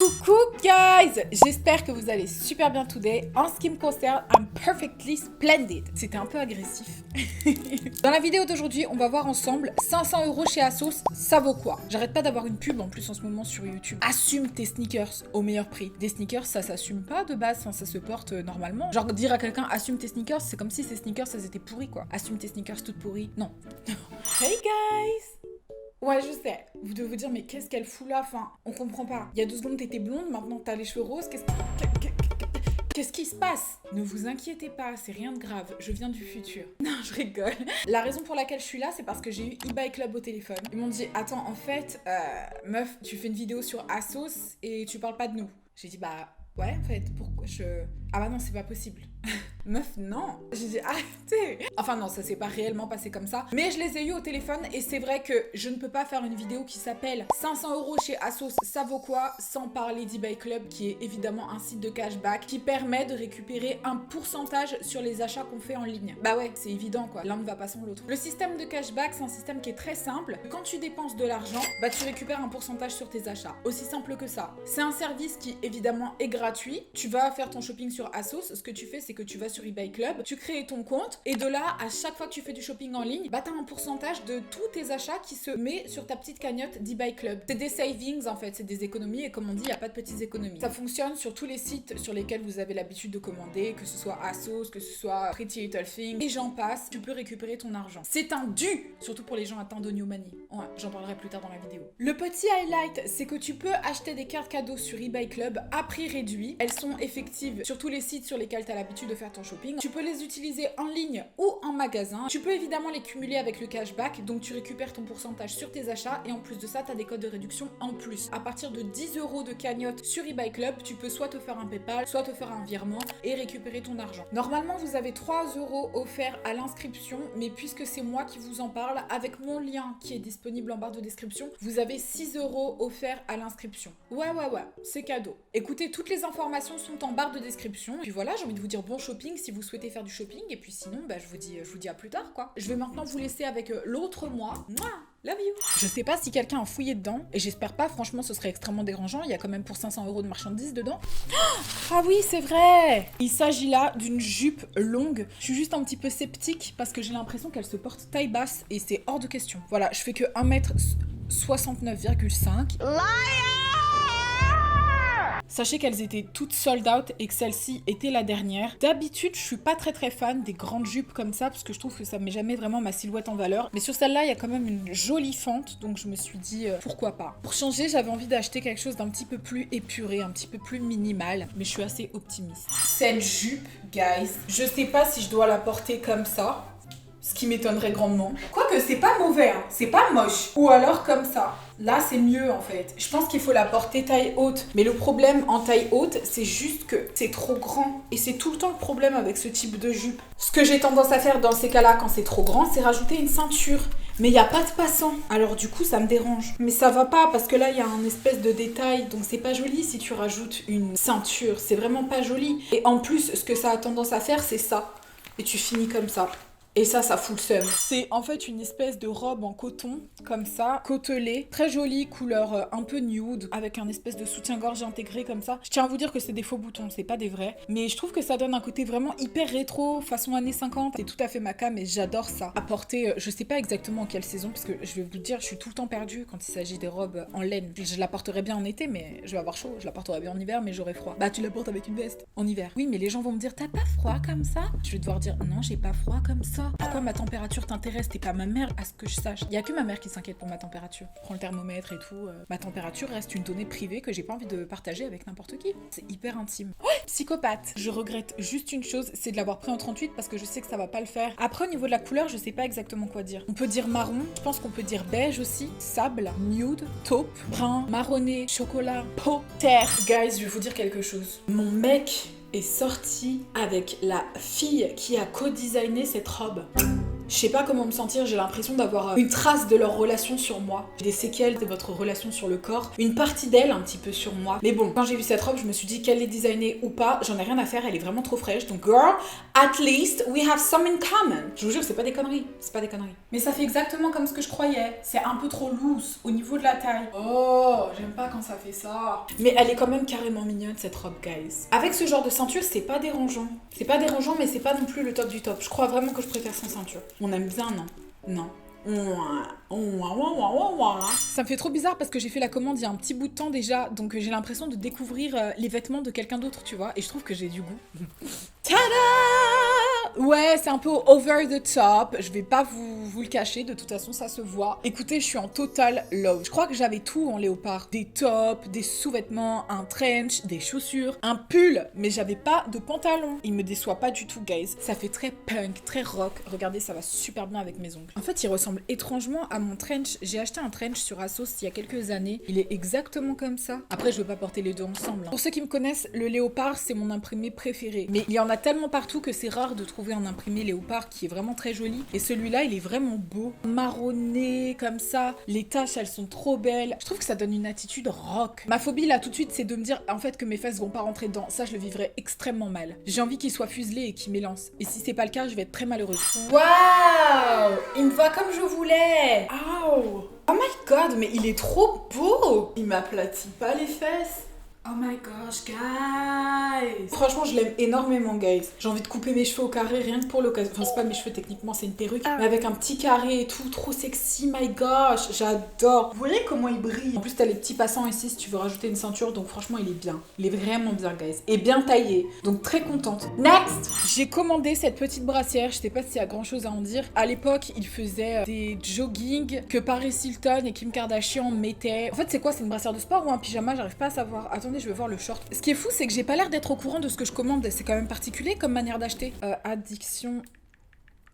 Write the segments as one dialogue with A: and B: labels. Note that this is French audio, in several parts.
A: Coucou guys, j'espère que vous allez super bien today. En ce qui me concerne, I'm perfectly splendid. C'était un peu agressif. Dans la vidéo d'aujourd'hui, on va voir ensemble 500 € chez ASOS, ça vaut quoi? J'arrête pas d'avoir une pub en plus en ce moment sur YouTube. Assume tes sneakers au meilleur prix. Des sneakers, ça s'assume pas de base, ça se porte normalement. Genre dire à quelqu'un assume tes sneakers, c'est comme si ces sneakers, ça étaient pourris quoi. Assume tes sneakers toutes pourries. Non. Hey guys! Ouais, je sais. Vous devez vous dire, mais qu'est-ce qu'elle fout là? Enfin, on comprend pas. Il y a 2 secondes, t'étais blonde, maintenant t'as les cheveux roses. Qu'est-ce qui se passe? Ne vous inquiétez pas, c'est rien de grave. Je viens du futur. Non, je rigole. La raison pour laquelle je suis là, c'est parce que j'ai eu eBay Club au téléphone. Ils m'ont dit, attends, en fait, meuf, tu fais une vidéo sur ASOS et tu parles pas de nous. J'ai dit, bah... ouais, en fait, pourquoi Ah bah non, c'est pas possible. Meuf, non. J'ai dit, arrêtez. Enfin non, ça s'est pas réellement passé comme ça. Mais je les ai eu au téléphone et c'est vrai que je ne peux pas faire une vidéo qui s'appelle 500 € chez ASOS, ça vaut quoi? Sans parler d'eBay Club, qui est évidemment un site de cashback qui permet de récupérer un pourcentage sur les achats qu'on fait en ligne. Bah ouais, c'est évident quoi. L'un ne va pas sans l'autre. Le système de cashback, c'est un système qui est très simple. Quand tu dépenses de l'argent, bah tu récupères un pourcentage sur tes achats. Aussi simple que ça. C'est un service qui évidemment est gratuit. Tu vas faire ton shopping sur ASOS. Ce que tu fais, c'est que tu vas sur eBay Club, tu crées ton compte et de là, à chaque fois que tu fais du shopping en ligne, bah t'as un pourcentage de tous tes achats qui se met sur ta petite cagnotte d'eBay Club. C'est des savings en fait, c'est des économies et comme on dit, il n'y a pas de petites économies. Ça fonctionne sur tous les sites sur lesquels vous avez l'habitude de commander, que ce soit ASOS, que ce soit Pretty Little Thing et j'en passe, tu peux récupérer ton argent. C'est un dû, surtout pour les gens atteints de New Money. Ouais, j'en parlerai plus tard dans la vidéo. Le petit highlight, c'est que tu peux acheter des cartes cadeaux sur eBay Club à prix réduit. Elles sont effectives sur tous les sites sur lesquels tu as l'habitude de faire ton shopping. Tu peux les utiliser en ligne ou en magasin. Tu peux évidemment les cumuler avec le cashback, donc tu récupères ton pourcentage sur tes achats et en plus de ça, tu as des codes de réduction en plus. À partir de 10 € de cagnotte sur eBay Club, tu peux soit te faire un PayPal, soit te faire un virement et récupérer ton argent. Normalement, vous avez 3 € offerts à l'inscription, mais puisque c'est moi qui vous en parle, avec mon lien qui est disponible en barre de description, vous avez 6 € offerts à l'inscription. Ouais, c'est cadeau. Écoutez, toutes les informations sont en barre de description. Puis voilà, j'ai envie de vous dire bon shopping si vous souhaitez faire du shopping. Et puis sinon, bah, je vous dis à plus tard, quoi. Je vais maintenant vous laisser avec l'autre moi. Mouah, love you. Je sais pas si quelqu'un a fouillé dedans, et j'espère pas, franchement, ce serait extrêmement dérangeant. Il y a quand même pour 500 € de marchandises dedans. Ah oui, c'est vrai. Il s'agit là d'une jupe longue. Je suis juste un petit peu sceptique parce que j'ai l'impression qu'elle se porte taille basse et c'est hors de question. Voilà, je fais que 1m69,5. Sachez qu'elles étaient toutes sold out et que celle-ci était la dernière. D'habitude, je suis pas très fan des grandes jupes comme ça parce que je trouve que ça met jamais vraiment ma silhouette en valeur. Mais sur celle-là, il y a quand même une jolie fente, donc je me suis dit pourquoi pas. Pour changer, j'avais envie d'acheter quelque chose d'un petit peu plus épuré, un petit peu plus minimal, mais je suis assez optimiste. Cette jupe, guys, je sais pas si je dois la porter comme ça. Ce qui m'étonnerait grandement. Quoique c'est pas mauvais, hein. C'est pas moche. Ou alors comme ça. Là c'est mieux en fait. Je pense qu'il faut la porter taille haute. Mais le problème en taille haute, c'est juste que c'est trop grand. Et c'est tout le temps le problème avec ce type de jupe. Ce que j'ai tendance à faire dans ces cas-là quand c'est trop grand, c'est rajouter une ceinture. Mais il n'y a pas de passant. Alors du coup ça me dérange. Mais ça va pas parce que là il y a un espèce de détail. Donc c'est pas joli si tu rajoutes une ceinture. C'est vraiment pas joli. Et en plus ce que ça a tendance à faire c'est ça. Et tu finis comme ça. Et ça fout le seum. C'est en fait une espèce de robe en coton, comme ça, côtelée, très jolie, couleur un peu nude, avec un espèce de soutien-gorge intégré comme ça. Je tiens à vous dire que c'est des faux boutons, c'est pas des vrais. Mais je trouve que ça donne un côté vraiment hyper rétro, façon années 50. C'est tout à fait ma cam et j'adore ça. À porter, je sais pas exactement en quelle saison, parce que je vais vous dire, je suis tout le temps perdue quand il s'agit des robes en laine. Je la porterai bien en été, mais je vais avoir chaud. Je la porterai bien en hiver, mais j'aurai froid. Bah tu la portes avec une veste en hiver. Oui, mais les gens vont me dire, t'as pas froid comme ça? Je vais devoir dire, non, j'ai pas froid comme ça. Pourquoi ma température t'intéresse? T'es pas ma mère, à ce que je sache. Il y a que ma mère qui s'inquiète pour ma température. Prends le thermomètre et tout. Ma température reste une donnée privée que j'ai pas envie de partager avec n'importe qui. C'est hyper intime. Ouais, psychopathe. Je regrette juste une chose, c'est de l'avoir pris en 38 parce que je sais que ça va pas le faire. Après, au niveau de la couleur, je sais pas exactement quoi dire. On peut dire marron, je pense qu'on peut dire beige aussi, sable, nude, taupe, brun, marronné, chocolat, peau, terre. Guys, je vais vous dire quelque chose. Mon mec est sorti avec la fille qui a co-designé cette robe. Je sais pas comment me sentir, j'ai l'impression d'avoir une trace de leur relation sur moi. Des séquelles de votre relation sur le corps, une partie d'elle un petit peu sur moi. Mais bon, quand j'ai vu cette robe, je me suis dit qu'elle est designée ou pas, j'en ai rien à faire, elle est vraiment trop fraîche. Donc girl, at least we have some in common. Je vous jure, c'est pas des conneries, c'est pas des conneries. Mais ça fait exactement comme ce que je croyais. C'est un peu trop loose au niveau de la taille. Oh, j'aime pas quand ça fait ça. Mais elle est quand même carrément mignonne cette robe, guys. Avec ce genre de ceinture, c'est pas dérangeant. C'est pas dérangeant, mais c'est pas non plus le top du top. Je crois vraiment que je préfère sans ceinture. On aime bien, non? Non. Ça me fait trop bizarre parce que j'ai fait la commande il y a un petit bout de temps déjà, donc j'ai l'impression de découvrir les vêtements de quelqu'un d'autre, tu vois, et je trouve que j'ai du goût. Tada! Ouais, c'est un peu over the top, je vais pas vous le cacher, de toute façon ça se voit. Écoutez, je suis en total low. Je crois que j'avais tout en léopard. Des tops, des sous-vêtements, un trench, des chaussures, un pull, mais j'avais pas de pantalon. Il me déçoit pas du tout, guys. Ça fait très punk, très rock. Regardez, ça va super bien avec mes ongles. En fait, il ressemble étrangement à mon trench. J'ai acheté un trench sur Asos il y a quelques années. Il est exactement comme ça. Après, je veux pas porter les deux ensemble, hein. Pour ceux qui me connaissent, le léopard, c'est mon imprimé préféré. Mais il y en a tellement partout que c'est rare de trouver un imprimé léopard qui est vraiment très joli. Et celui-là, il est vraiment beau. Marronné, comme ça. Les taches, elles sont trop belles. Je trouve que ça donne une attitude rock. Ma phobie, là, tout de suite, c'est de me dire, en fait, que mes fesses vont pas rentrer dedans. Ça, je le vivrais extrêmement mal. J'ai envie qu'il soit fuselé et qu'il m'élance. Et si c'est pas le cas, je vais être très malheureuse. Waouh! Il me va comme je voulais! Oh! Oh my god, mais il est trop beau! Il m'aplatit pas les fesses. Oh my gosh, guys! Franchement, je l'aime énormément, guys. J'ai envie de couper mes cheveux au carré rien que pour l'occasion. Enfin, c'est pas mes cheveux, techniquement, c'est une perruque. Mais avec un petit carré et tout, trop sexy, my gosh! J'adore! Vous voyez comment il brille? En plus, t'as les petits passants ici si tu veux rajouter une ceinture. Donc, franchement, il est bien. Il est vraiment bien, guys. Et bien taillé. Donc, très contente. Next! J'ai commandé cette petite brassière. Je sais pas s'il y a grand chose à en dire. À l'époque, il faisait des joggings que Paris Hilton et Kim Kardashian mettaient. En fait, c'est quoi? C'est une brassière de sport ou un pyjama? J'arrive pas à savoir. Attendez, je vais voir le short. Ce qui est fou, c'est que j'ai pas l'air d'être au courant de ce que je commande. C'est quand même particulier comme manière d'acheter. Addiction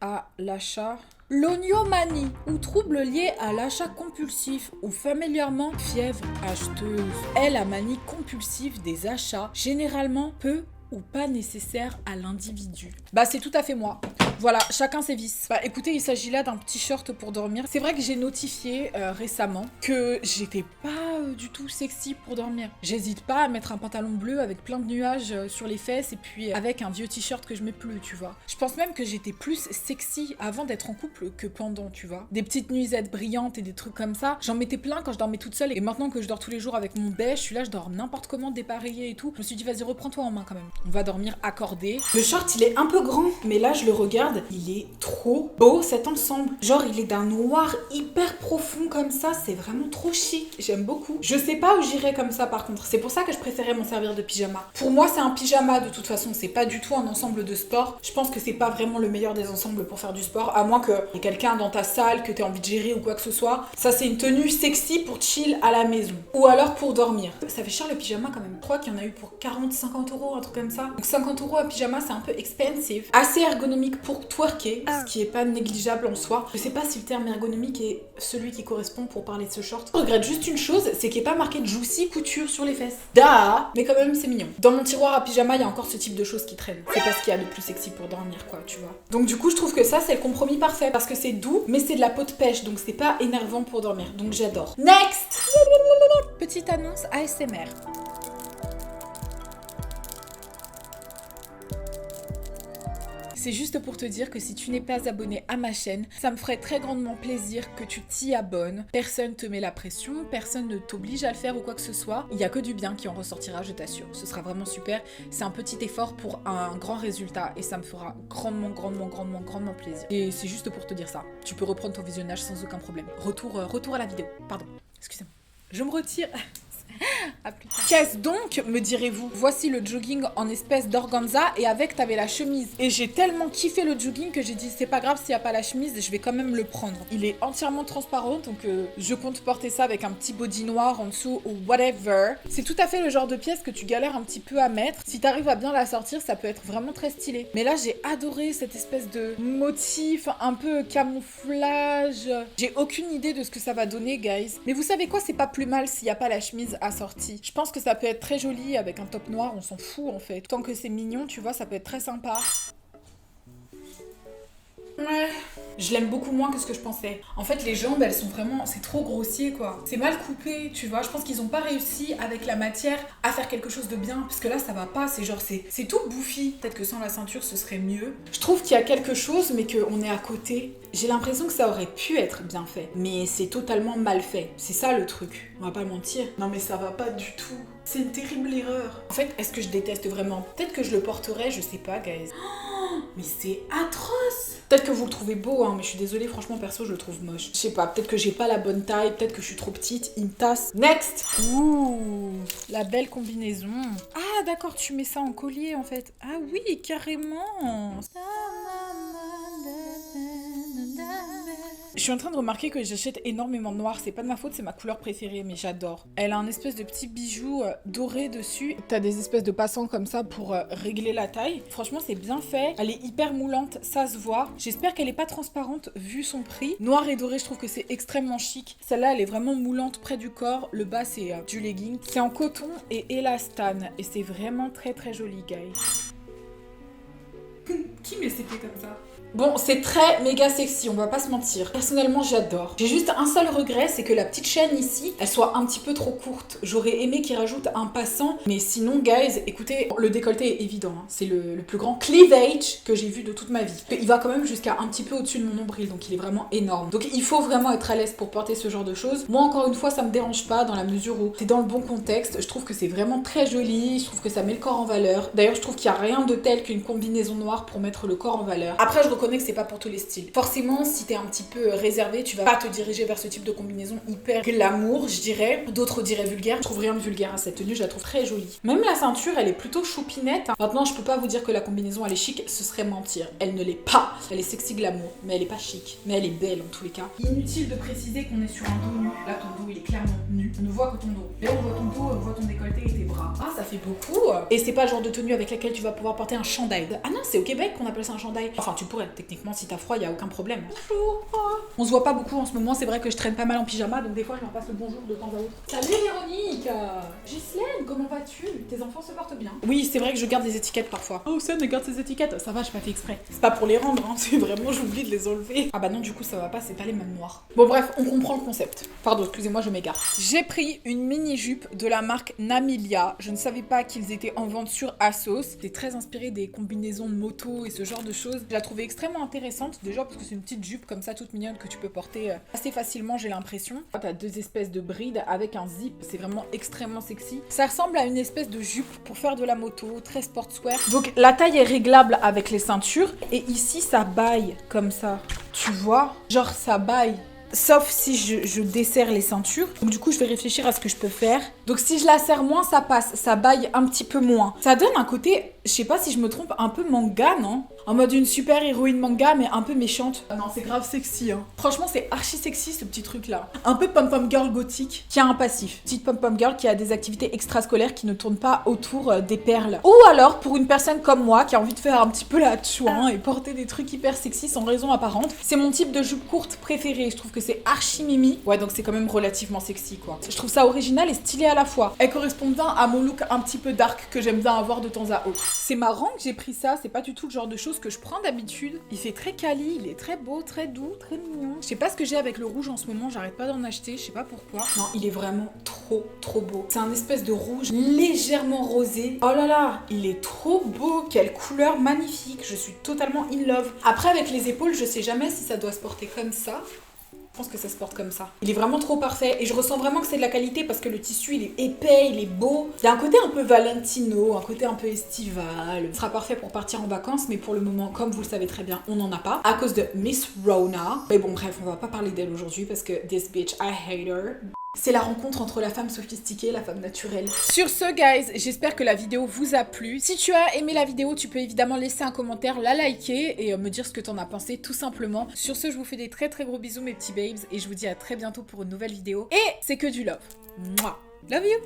A: à l'achat. L'oniomanie, ou trouble lié à l'achat compulsif, ou familièrement fièvre acheteuse, est la manie compulsive des achats, généralement peu ou pas nécessaire à l'individu. Bah c'est tout à fait moi. Voilà, chacun ses vices. Bah écoutez, il s'agit là d'un petit short pour dormir. C'est vrai que j'ai notifié récemment que j'étais pas du tout sexy pour dormir. J'hésite pas à mettre un pantalon bleu avec plein de nuages sur les fesses et puis avec un vieux t-shirt que je mets plus, tu vois. Je pense même que j'étais plus sexy avant d'être en couple que pendant, tu vois. Des petites nuisettes brillantes et des trucs comme ça. J'en mettais plein quand je dormais toute seule et maintenant que je dors tous les jours avec mon beige, je suis là, je dors n'importe comment, dépareillée et tout. Je me suis dit, vas-y, reprends-toi en main quand même. On va dormir accordé. Le short, il est un peu grand, mais là, je le regarde. Il est trop beau cet ensemble. Genre, il est d'un noir hyper profond comme ça. C'est vraiment trop chic. J'aime beaucoup. Je sais pas où j'irai comme ça par contre. C'est pour ça que je préférais m'en servir de pyjama. Pour moi, c'est un pyjama de toute façon. C'est pas du tout un ensemble de sport. Je pense que c'est pas vraiment le meilleur des ensembles pour faire du sport. À moins qu'il y ait quelqu'un dans ta salle que t'aies envie de gérer ou quoi que ce soit. Ça, c'est une tenue sexy pour chill à la maison. Ou alors pour dormir. Ça fait cher le pyjama quand même. Je crois qu'il y en a eu pour 40-50 €, un truc comme ça. Donc 50 € un pyjama, c'est un peu expensive. Assez ergonomique pour twerker, ce qui est pas négligeable en soi. Je sais pas si le terme ergonomique est celui qui correspond pour parler de ce short. Je regrette juste une chose, c'est qu'il n'y ait pas marqué Juicy Couture sur les fesses. Da! Mais quand même, c'est mignon. Dans mon tiroir à pyjama, il y a encore ce type de choses qui traînent. C'est pas ce qu'il y a de plus sexy pour dormir, quoi, tu vois. Donc du coup, je trouve que ça, c'est le compromis parfait. Parce que c'est doux, mais c'est de la peau de pêche, donc c'est pas énervant pour dormir. Donc j'adore. Next! Petite annonce ASMR. C'est juste pour te dire que si tu n'es pas abonné à ma chaîne, ça me ferait très grandement plaisir que tu t'y abonnes. Personne te met la pression, personne ne t'oblige à le faire ou quoi que ce soit. Il n'y a que du bien qui en ressortira, je t'assure. Ce sera vraiment super. C'est un petit effort pour un grand résultat et ça me fera grandement plaisir. Et c'est juste pour te dire ça. Tu peux reprendre ton visionnage sans aucun problème. Retour à la vidéo. Pardon, excusez-moi. Je me retire. À plus tard. Qu'est-ce donc, me direz-vous? Voici le jogging en espèce d'organza et avec t'avais la chemise. Et j'ai tellement kiffé le jogging que j'ai dit c'est pas grave s'il n'y a pas la chemise, je vais quand même le prendre. Il est entièrement transparent donc je compte porter ça avec un petit body noir en dessous ou whatever. C'est tout à fait le genre de pièce que tu galères un petit peu à mettre. Si t'arrives à bien la sortir, ça peut être vraiment très stylé. Mais là j'ai adoré cette espèce de motif un peu camouflage. J'ai aucune idée de ce que ça va donner, guys. Mais vous savez quoi, c'est pas plus mal s'il n'y a pas la chemise assortie. Je pense que ça peut être très joli avec un top noir, on s'en fout en fait. Tant que c'est mignon, tu vois, ça peut être très sympa. Ouais. Je l'aime beaucoup moins que ce que je pensais. En fait, les jambes, elles sont vraiment... C'est trop grossier, quoi. C'est mal coupé, tu vois. Je pense qu'ils ont pas réussi, avec la matière, à faire quelque chose de bien. Parce que là, ça va pas. C'est genre, c'est tout bouffi. Peut-être que sans la ceinture, ce serait mieux. Je trouve qu'il y a quelque chose, mais qu'on est à côté. J'ai l'impression que ça aurait pu être bien fait. Mais c'est totalement mal fait. C'est ça, le truc. On va pas mentir. Non, mais ça va pas du tout. C'est une terrible erreur. En fait, est-ce que je déteste vraiment? Peut-être que je le porterai, je sais pas, guys. Oh, mais c'est atroce. Peut-être que vous le trouvez beau, hein, mais je suis désolée, franchement, perso, je le trouve moche. Je sais pas, peut-être que j'ai pas la bonne taille, peut-être que je suis trop petite, il me tasse. Next. Ouh, la belle combinaison. Ah, d'accord, tu mets ça en collier, en fait. Ah oui, carrément. Je suis en train de remarquer que j'achète énormément de noir. C'est pas de ma faute, c'est ma couleur préférée, mais j'adore. Elle a un espèce de petit bijou doré dessus. T'as des espèces de passants comme ça pour régler la taille. Franchement, c'est bien fait. Elle est hyper moulante, ça se voit. J'espère qu'elle est pas transparente vu son prix. Noir et doré, je trouve que c'est extrêmement chic. Celle-là, elle est vraiment moulante près du corps. Le bas, c'est du legging. C'est en coton et élastane. Et c'est vraiment très très joli, guys. Qui met ses pieds comme ça? Bon, c'est très méga sexy, on va pas se mentir. Personnellement, j'adore. J'ai juste un seul regret, c'est que la petite chaîne ici, elle soit un petit peu trop courte. J'aurais aimé qu'ils rajoutent un passant, mais sinon, guys, écoutez, le décolleté est évident. Hein. C'est le plus grand cleavage que j'ai vu de toute ma vie. Il va quand même jusqu'à un petit peu au-dessus de mon nombril, donc il est vraiment énorme. Donc il faut vraiment être à l'aise pour porter ce genre de choses. Moi, encore une fois, ça me dérange pas dans la mesure où c'est dans le bon contexte. Je trouve que c'est vraiment très joli, je trouve que ça met le corps en valeur. D'ailleurs, je trouve qu'il y a rien de tel qu'une combinaison noire pour mettre le corps en valeur. Après, je reconnais que c'est pas pour tous les styles. Forcément, si t'es un petit peu réservé, tu vas pas te diriger vers ce type de combinaison hyper glamour, je dirais. D'autres diraient vulgaire. Je trouve rien de vulgaire à cette tenue, je la trouve très jolie. Même la ceinture, elle est plutôt choupinette. Maintenant, je peux pas vous dire que la combinaison elle est chic, ce serait mentir. Elle ne l'est pas. Elle est sexy glamour, mais elle est pas chic. Mais elle est belle en tous les cas. Inutile de préciser qu'on est sur un dos nu. Là, ton dos il est clairement nu. On ne voit que ton dos. Là, on voit ton dos, on voit ton décolleté et tes bras. Ah, ça fait beaucoup. Et c'est pas le genre de tenue avec laquelle tu vas pouvoir porter un chandail. Ah non, c'est au Québec qu'on appelle ça un chandail. Enfin, tu pourrais techniquement. Si t'as froid, y a aucun problème. Bonjour. On se voit pas beaucoup en ce moment, c'est vrai que je traîne pas mal en pyjama, donc des fois je leur passe le bonjour de temps à autre. Salut Véronique. Ghislaine, comment vas-tu? Tes enfants se portent bien? Oui, c'est vrai que je garde des étiquettes parfois. Oh, Sam, garde ses étiquettes. Ça va, j'ai pas fait exprès. C'est pas pour les rendre, hein, c'est vraiment j'oublie de les enlever. Ah bah non, du coup ça va pas, c'est pas les mêmes noirs. Bon bref, on comprend le concept. Pardon, excusez-moi, je m'égare. J'ai pris une mini-jupe de la marque Namilia. Je ne savais pas qu'ils étaient en vente sur ASOS. C'est très inspiré des combinaisons de moto et ce genre de choses. Je la trouvais extrêmement intéressante, déjà parce que c'est une petite jupe comme ça toute mignonne que tu peux porter assez facilement, j'ai l'impression. T'as deux espèces de brides avec un zip, c'est vraiment extrêmement sexy. Ça ressemble à une espèce de jupe pour faire de la moto, très sportswear. Donc la taille est réglable avec les ceintures et ici ça baille comme ça, tu vois, genre ça baille. Sauf si je desserre les ceintures. Donc du coup, je vais réfléchir à ce que je peux faire. Donc si je la serre moins, ça passe. Ça baille un petit peu moins. Ça donne un côté, je sais pas si je me trompe, un peu manga, non? En mode une super héroïne manga, mais un peu méchante. Ah non, c'est grave sexy, hein. Franchement, c'est archi sexy, ce petit truc-là. Un peu pom-pom girl gothique, qui a un passif. Petite pom-pom girl qui a des activités extrascolaires qui ne tournent pas autour des perles. Ou alors, pour une personne comme moi, qui a envie de faire un petit peu la chouin et porter des trucs hyper sexy sans raison apparente, c'est mon type de jupe courte préférée. Je trouve que c'est archi mimi. Ouais, donc c'est quand même relativement sexy, quoi. Je trouve ça original et stylé à la fois. Elle correspond bien à mon look un petit peu dark que j'aime bien avoir de temps à autre. C'est marrant que j'ai pris ça, c'est pas du tout le genre de choses que je prends d'habitude. Il fait très quali, il est très beau, très doux, très mignon. Je sais pas ce que j'ai avec le rouge en ce moment, j'arrête pas d'en acheter, je sais pas pourquoi. Non, il est vraiment trop beau. C'est un espèce de rouge légèrement rosé. Oh là là, il est trop beau, quelle couleur magnifique, je suis totalement in love. Après avec les épaules, je sais jamais si ça doit se porter comme ça. Je pense que ça se porte comme ça. Il est vraiment trop parfait et je ressens vraiment que c'est de la qualité parce que le tissu il est épais, il est beau. Il y a un côté un peu Valentino, un côté un peu estival. Ce sera parfait pour partir en vacances mais pour le moment, comme vous le savez très bien, on n'en a pas à cause de Miss Rona. Mais bon bref, on va pas parler d'elle aujourd'hui parce que this bitch, I hate her. C'est la rencontre entre la femme sophistiquée et la femme naturelle. Sur ce, guys, j'espère que la vidéo vous a plu. Si tu as aimé la vidéo, tu peux évidemment laisser un commentaire, la liker et me dire ce que t'en as pensé tout simplement. Sur ce, je vous fais des très gros bisous mes petits babes et je vous dis à très bientôt pour une nouvelle vidéo. Et c'est que du love. Mouah. Love you.